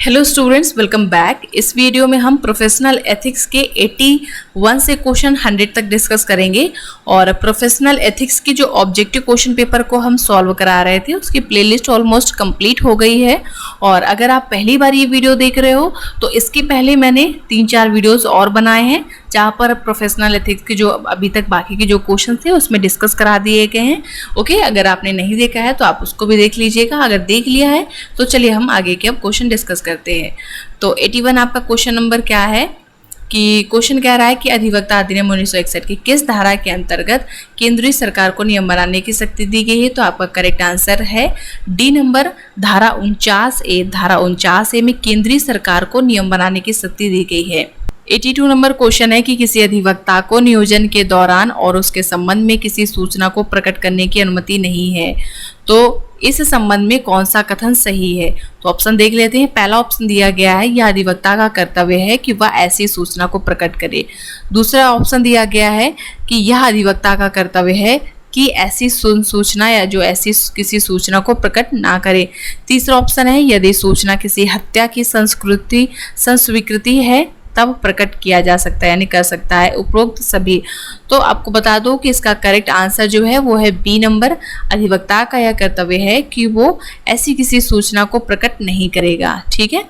Hello students, welcome back. इस video में हम प्रोफेशनल एथिक्स के 81 से क्वेश्चन 100 तक डिस्कस करेंगे। और प्रोफेशनल एथिक्स की जो ऑब्जेक्टिव क्वेश्चन पेपर को हम सॉल्व करा रहे थे उसकी प्लेलिस्ट ऑलमोस्ट कंप्लीट हो गई है। और अगर आप पहली बार ये वीडियो देख रहे हो तो इसके पहले मैंने 3-4 वीडियोज़ और बनाए हैं जहाँ पर प्रोफेशनल एथिक्स के जो अभी तक बाकी के जो क्वेश्चन थे उसमें डिस्कस करा दिए गए हैं। ओके, अगर आपने नहीं देखा है तो आप उसको भी देख लीजिएगा। अगर देख लिया है तो चलिए हम आगे के अब क्वेश्चन डिस्कस करते हैं। तो 81 आपका क्वेश्चन नंबर क्या है कि क्वेश्चन कह रहा है कि अधिवक्ता अधिनियम 1961 की किस धारा के अंतर्गत केंद्रीय सरकार को नियम बनाने की शक्ति दी गई है। तो आपका करेक्ट आंसर है डी नंबर, धारा 49A। धारा 49A में केंद्रीय सरकार को नियम बनाने की शक्ति दी गई है। 82 नंबर क्वेश्चन है कि किसी अधिवक्ता को नियोजन के दौरान और उसके संबंध में किसी सूचना को प्रकट करने की अनुमति नहीं है। तो इस संबंध में कौन सा कथन सही है। तो ऑप्शन देख लेते हैं। पहला ऑप्शन दिया गया है यह अधिवक्ता का कर्तव्य है कि वह ऐसी सूचना को प्रकट करे। दूसरा ऑप्शन दिया गया है कि यह अधिवक्ता का कर्तव्य है कि ऐसी सूचना या जो ऐसी किसी सूचना को प्रकट ना करे। तीसरा ऑप्शन है यदि सूचना किसी हत्या की संस्वीकृति है तब प्रकट किया जा सकता है यानी कर सकता है उपरोक्त सभी। तो आपको बता दो कि इसका करेक्ट आंसर जो है वो है बी नंबर, अधिवक्ता का यह कर्तव्य है कि वो ऐसी किसी सूचना को प्रकट नहीं करेगा। ठीक है,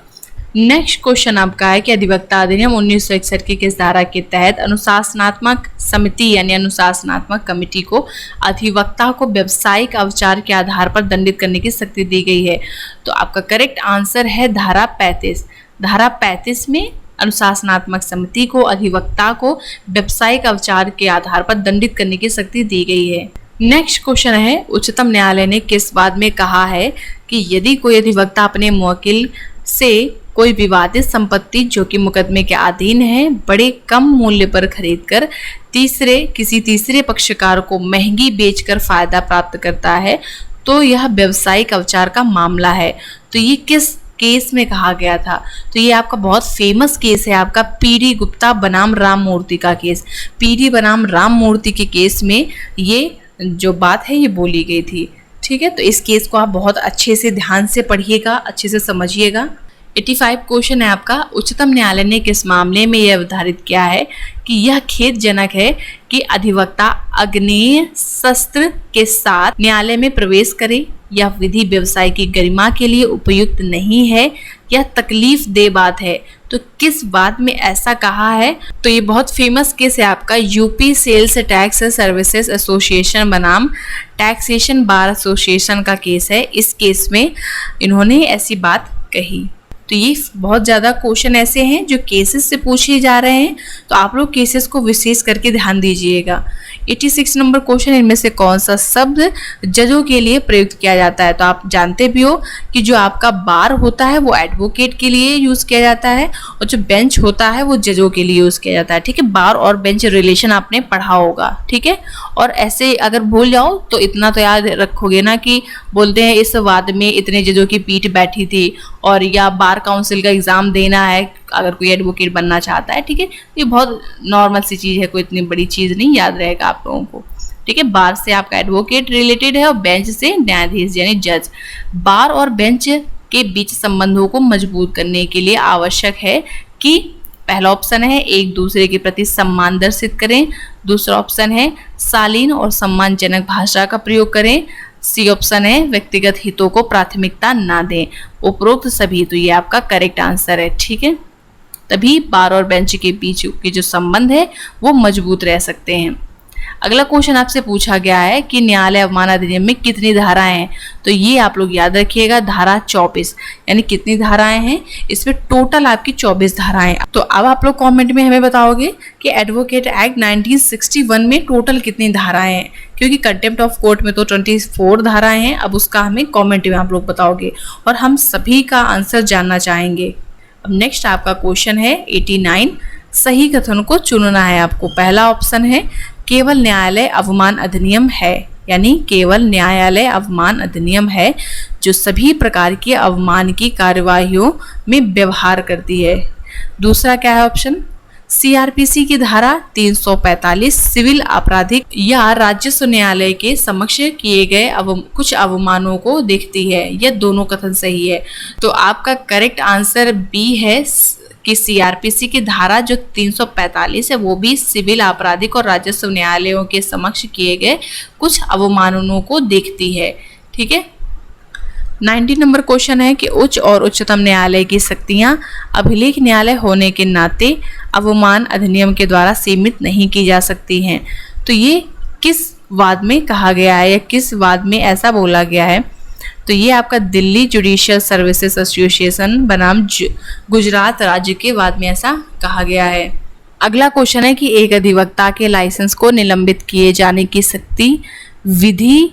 नेक्स्ट क्वेश्चन आपका है कि अधिवक्ता अधिनियम 1961 की किस धारा के तहत अनुशासनात्मक समिति यानी अनुशासनात्मक कमेटी को अधिवक्ता को व्यावसायिक अवचार के आधार पर दंडित करने की शक्ति दी गई है। तो आपका करेक्ट आंसर है धारा 35। धारा 35 में अनुशासनात्मक समिति को अधिवक्ता को व्यावसायिक अवचार के आधार पर दंडित करने की शक्ति दी गई है। नेक्स्ट क्वेश्चन है उच्चतम न्यायालय ने किस बात में कहा है कि यदि कोई अधिवक्ता अपने मुवक्किल से कोई विवादित संपत्ति जो कि मुकदमे के अधीन है बड़े कम मूल्य पर खरीदकर किसी तीसरे पक्षकार को महंगी बेचकर फायदा प्राप्त करता है तो यह व्यावसायिक अवचार का मामला है। तो ये किस केस में कहा गया था। तो ये आपका बहुत फेमस केस है, आपका पीडी गुप्ता बनाम राम मूर्ति का केस। पीडी बनाम राम मूर्ति के केस में ये जो बात है ये बोली गई थी। ठीक है, तो इस केस को आप बहुत अच्छे से ध्यान से पढ़िएगा, अच्छे से समझिएगा। 85 क्वेश्चन है आपका, उच्चतम न्यायालय ने किस मामले में यह अवधारित किया है कि यह खेदजनक है कि अधिवक्ता अग्नेय शस्त्र के साथ न्यायालय में प्रवेश करे। यह विधि व्यवसाय की गरिमा के लिए उपयुक्त नहीं है, यह तकलीफ दे बात है। तो किस बात में ऐसा कहा है। तो ये बहुत फेमस केस है आपका UP sales tax services association बनाम टैक्सेशन बार एसोसिएशन का केस है। इस केस में इन्होंने ऐसी बात कही। तो ये बहुत ज़्यादा क्वेश्चन ऐसे हैं जो केसेस से पूछे जा रहे हैं, तो आप लोग केसेस को विशेष करके ध्यान दीजिएगा। 86 नंबर क्वेश्चन, इनमें से कौन सा शब्द जजों के लिए प्रयुक्त किया जाता है। तो आप जानते भी हो कि जो आपका बार होता है वो एडवोकेट के लिए यूज़ किया जाता है और जो बेंच होता है वो जजों के लिए यूज़ किया जाता है। ठीक है, बार और बेंच रिलेशन आपने पढ़ा होगा। ठीक है, और ऐसे अगर भूल जाओ तो इतना तो याद रखोगे ना कि बोलते हैं इस वाद में इतने जजों की पीठ बैठी थी, और या बार काउंसिल का एग्ज़ाम देना है अगर कोई एडवोकेट बनना चाहता है। ठीक है, ये बहुत नॉर्मल सी चीज़ है, कोई इतनी बड़ी चीज़ नहीं, याद रहेगा आप लोगों को। ठीक है, बार से आपका एडवोकेट रिलेटेड है और बेंच से न्यायाधीश यानी जज। बार और बेंच के बीच संबंधों को मजबूत करने के लिए आवश्यक है कि पहला ऑप्शन है एक दूसरे के प्रति सम्मान दर्शित करें। दूसरा ऑप्शन है शालीन और सम्मानजनक भाषा का प्रयोग करें। सी ऑप्शन है व्यक्तिगत हितों को प्राथमिकता ना दें। उपरोक्त सभी, तो ये आपका करेक्ट आंसर है। ठीक है, तभी बार और बेंच के बीच के जो संबंध है वो मजबूत रह सकते हैं। अगला क्वेश्चन आपसे पूछा गया है कि न्यायालय अवमान अधिनियम में कितनी धाराएं हैं। तो ये आप लोग याद रखिएगा, धारा 24 यानी कितनी धाराएं हैं इसमें टोटल आपकी 24 धाराएं। तो अब आप लोग कमेंट में हमें बताओगे कि एडवोकेट एक्ट 1961 में टोटल कितनी धाराएं हैं, क्योंकि कंटेम्प्ट ऑफ कोर्ट में तो 24 धाराएं हैं। अब उसका हमें कॉमेंट में आप लोग बताओगे और हम सभी का आंसर जानना चाहेंगे। अब नेक्स्ट आपका क्वेश्चन है 89, सही कथन को चुनना है आपको। पहला ऑप्शन है केवल न्यायालय अवमान अधिनियम है, यानी केवल न्यायालय अवमान अधिनियम है जो सभी प्रकार के अवमान की कार्यवाहियों में व्यवहार करती है। दूसरा क्या है ऑप्शन, सीआरपीसी की धारा 345 सिविल आपराधिक या राजस्व न्यायालय के समक्ष किए गए कुछ अवमानों को देखती है। यह दोनों कथन सही है। तो आपका करेक्ट आंसर बी है कि सीआरपीसी की धारा जो 345 है वो भी सिविल आपराधिक और राजस्व न्यायालयों के समक्ष किए गए कुछ अवमाननों को देखती है। ठीक है। 90 नंबर क्वेश्चन है कि उच्च और उच्चतम न्यायालय की शक्तियां अभिलेख न्यायालय होने के नाते अवमान अधिनियम के द्वारा सीमित नहीं की जा सकती हैं। तो ये किस वाद में कहा गया है या किस वाद में ऐसा बोला गया है? तो ये आपका दिल्ली जुडिशियल सर्विसेज एसोसिएशन बनाम गुजरात राज्य के वाद में ऐसा कहा गया है। अगला क्वेश्चन है कि एक अधिवक्ता के लाइसेंस को निलंबित किए जाने की शक्ति विधि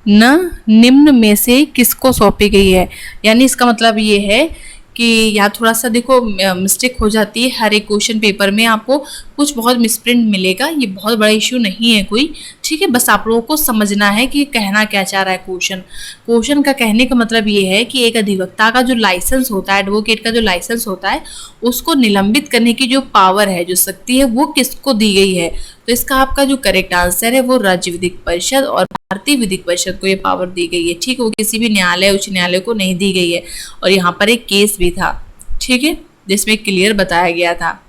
न निम्न में से किसको सौंपी गई है। यानी इसका मतलब ये है कि यहाँ थोड़ा सा देखो मिस्टेक हो जाती है। हर एक क्वेश्चन पेपर में आपको कुछ बहुत मिसप्रिंट मिलेगा। ये बहुत बड़ा इश्यू नहीं है कोई। ठीक है, बस आप लोगों को समझना है कि कहना क्या चाह रहा है क्वेश्चन का कहने का मतलब ये है कि एक अधिवक्ता का जो लाइसेंस होता है, एडवोकेट का जो लाइसेंस होता है, उसको निलंबित करने की जो पावर है, जो शक्ति है, वो किसको दी गई है। तो इसका आपका जो करेक्ट आंसर है वो राज्य विधिक परिषद और भारतीय विधिक परिषद को ये पावर दी गई है। ठीक है, वो किसी भी न्यायालय, उच्च न्यायालय को नहीं दी गई है। और यहाँ पर एक केस भी था, ठीक है, जिसमें क्लियर बताया गया था।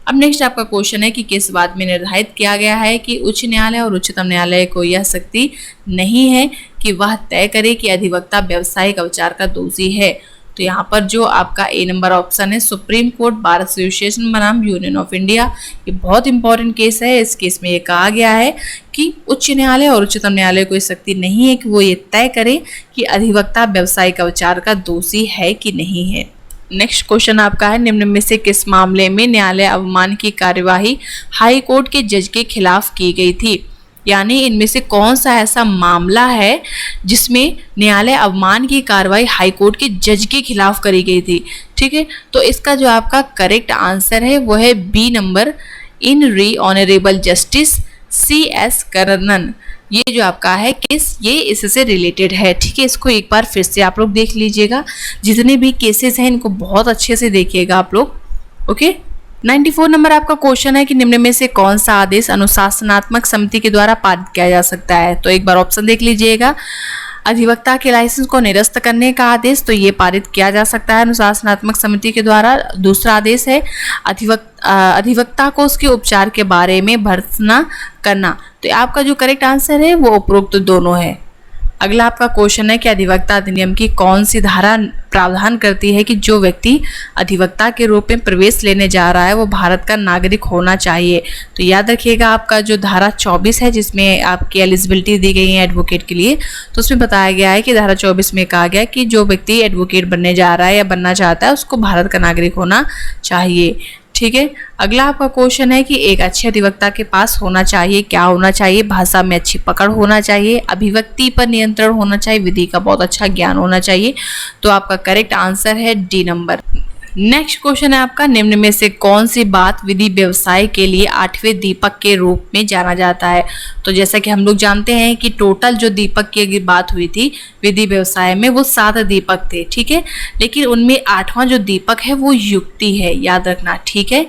अब नेक्स्ट आपका क्वेश्चन है कि किस बात में निर्धारित किया गया है कि उच्च न्यायालय और उच्चतम न्यायालय को यह शक्ति नहीं है कि वह तय करे कि अधिवक्ता व्यावसायिक अविचार का दोषी है। तो यहाँ पर जो आपका ए नंबर ऑप्शन है, सुप्रीम कोर्ट बार एसोसिएशन बनाम यूनियन ऑफ इंडिया। ये बहुत इंपॉर्टेंट केस है। इस केस में ये कहा गया है कि उच्च न्यायालय और उच्चतम न्यायालय को शक्ति नहीं है कि वो ये तय करे कि अधिवक्ता व्यावसायिक अविचार का दोषी है कि नहीं है। नेक्स्ट क्वेश्चन आपका है, निम्न में से किस मामले में न्यायालय अवमान की कार्यवाही हाई कोर्ट के जज के खिलाफ की गई थी। यानी इनमें से कौन सा ऐसा मामला है जिसमें न्यायालय अवमान की कार्रवाई हाई कोर्ट के जज के खिलाफ करी गई थी। ठीक है, तो इसका जो आपका करेक्ट आंसर है वो है बी नंबर, इन री ऑनरेबल जस्टिस CS कर्नन। ये जो आपका है केस, ये इससे रिलेटेड है। ठीक है, इसको एक बार फिर से आप लोग देख लीजिएगा। जितने भी केसेस हैं इनको बहुत अच्छे से देखिएगा आप लोग। ओके, 94 नंबर आपका क्वेश्चन है कि निम्न में से कौन सा आदेश अनुशासनात्मक समिति के द्वारा पारित किया जा सकता है। तो एक बार ऑप्शन देख लीजिएगा। अधिवक्ता के लाइसेंस को निरस्त करने का आदेश, तो ये पारित किया जा सकता है अनुशासनात्मक समिति के द्वारा। दूसरा आदेश है अधिवक्ता को उसके उपचार के बारे में भर्त्सना करना। तो आपका जो करेक्ट आंसर है वो उपरोक्त दोनों है। अगला आपका क्वेश्चन है कि अधिवक्ता अधिनियम की कौन सी धारा प्रावधान करती है कि जो व्यक्ति अधिवक्ता के रूप में प्रवेश लेने जा रहा है वो भारत का नागरिक होना चाहिए। तो याद रखिएगा आपका जो धारा 24 है जिसमें आपकी एलिजिबिलिटी दी गई है एडवोकेट के लिए, तो उसमें बताया गया है कि धारा 24 में कहा गया कि जो व्यक्ति एडवोकेट बनने जा रहा है या बनना चाहता है उसको भारत का नागरिक होना चाहिए। ठीक है, अगला आपका क्वेश्चन है कि एक अच्छे अधिवक्ता के पास होना चाहिए, क्या होना चाहिए। भाषा में अच्छी पकड़ होना चाहिए, अभिव्यक्ति पर नियंत्रण होना चाहिए, विधि का बहुत अच्छा ज्ञान होना चाहिए। तो आपका करेक्ट आंसर है डी नंबर। नेक्स्ट क्वेश्चन है आपका, निम्न में से कौन सी बात विधि व्यवसाय के लिए 8वें दीपक के रूप में जाना जाता है। तो जैसा कि हम लोग जानते हैं कि टोटल जो दीपक की बात हुई थी विधि व्यवसाय में वो 7 दीपक थे। ठीक है, लेकिन उनमें 8वां जो दीपक है वो युक्ति है, याद रखना। ठीक है,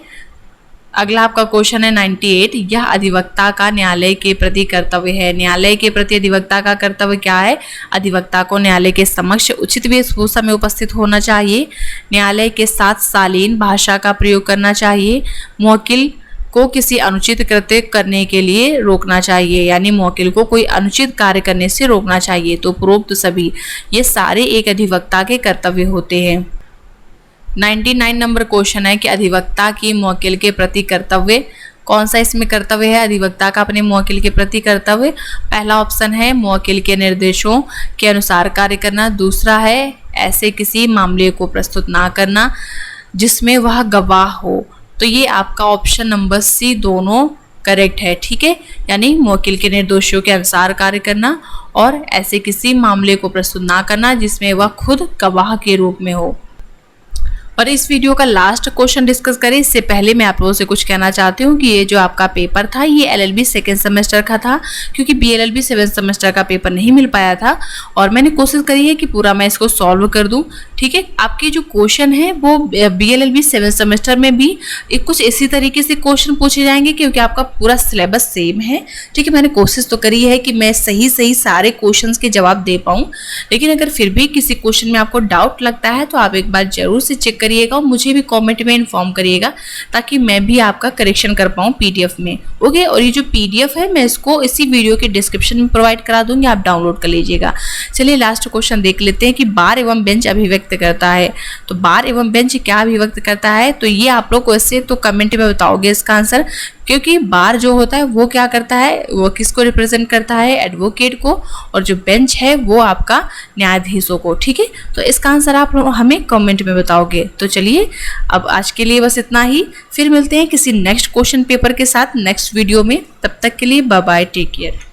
अगला आपका क्वेश्चन है 98, यह अधिवक्ता का न्यायालय के प्रति कर्तव्य है। न्यायालय के प्रति अधिवक्ता का कर्तव्य क्या है। अधिवक्ता को न्यायालय के समक्ष उचित वेशभूषा में उपस्थित होना चाहिए, न्यायालय के साथ शालीन भाषा का प्रयोग करना चाहिए, मुवक्किल को किसी अनुचित कृत्य करने के लिए रोकना चाहिए, यानी मुवक्किल को कोई अनुचित कार्य करने से रोकना चाहिए। तो उपरोक्त सभी ये सारे एक अधिवक्ता के कर्तव्य होते हैं। 99 नंबर क्वेश्चन है कि अधिवक्ता की मुवक्किल के प्रति कर्तव्य, कौन सा इसमें कर्तव्य है अधिवक्ता का अपने मुवक्किल के प्रति कर्तव्य। पहला ऑप्शन है मुवक्किल के निर्देशों के अनुसार कार्य करना। दूसरा है ऐसे किसी मामले को प्रस्तुत ना करना जिसमें वह गवाह हो। तो ये आपका ऑप्शन नंबर सी दोनों करेक्ट है। ठीक है, यानी मुवक्किल के निर्देशों के अनुसार कार्य करना और ऐसे किसी मामले को प्रस्तुत ना करना जिसमें वह खुद गवाह के रूप में हो। और इस वीडियो का लास्ट क्वेश्चन डिस्कस करें इससे पहले मैं आप लोगों से कुछ कहना चाहती हूँ कि ये जो आपका पेपर था ये एलएलबी सेकेंड सेमेस्टर का था, क्योंकि बीएलएलबी सेवेंथ सेमेस्टर का पेपर नहीं मिल पाया था और मैंने कोशिश करी है कि पूरा मैं इसको सॉल्व कर दूँ। ठीक है, आपके जो क्वेश्चन है वो बीएलएलबी सेवेंथ सेमेस्टर में भी एक कुछ इसी तरीके से क्वेश्चन पूछे जाएंगे, क्योंकि आपका पूरा सिलेबस सेम है। ठीक है, मैंने कोशिश तो करी है कि मैं सही सारे क्वेश्चंस के जवाब दे पाऊँ, लेकिन अगर फिर भी किसी क्वेश्चन में आपको डाउट लगता है तो आप एक बार जरूर से चेक करिएगा और मुझे भी कमेंट में इन्फॉर्म करिएगा, ताकि मैं भी आपका करेक्शन कर पाऊँ पीडीएफ में। ओके, और ये जो पीडीएफ है मैं इसको इसी वीडियो के डिस्क्रिप्शन में प्रोवाइड करा दूंगी, आप डाउनलोड कर लीजिएगा। चलिए लास्ट क्वेश्चन देख लेते हैं कि बार एवं बेंच अभिव्यक्त करता है। तो बार एवं बेंच क्या अभिव्यक्त करता है, तो ये आप लोग को ऐसे तो कमेंट में बताओगे इसका आंसर, क्योंकि बार जो होता है वो क्या करता है, वो किसको रिप्रेजेंट करता है, एडवोकेट को, और जो बेंच है वो आपका न्यायाधीशों को। ठीक है, तो इसका आंसर आप हमें कमेंट में बताओगे। तो चलिए अब आज के लिए बस इतना ही, फिर मिलते हैं किसी नेक्स्ट क्वेश्चन पेपर के साथ नेक्स्ट वीडियो में। तब तक के लिए बाय बाय, टेक केयर।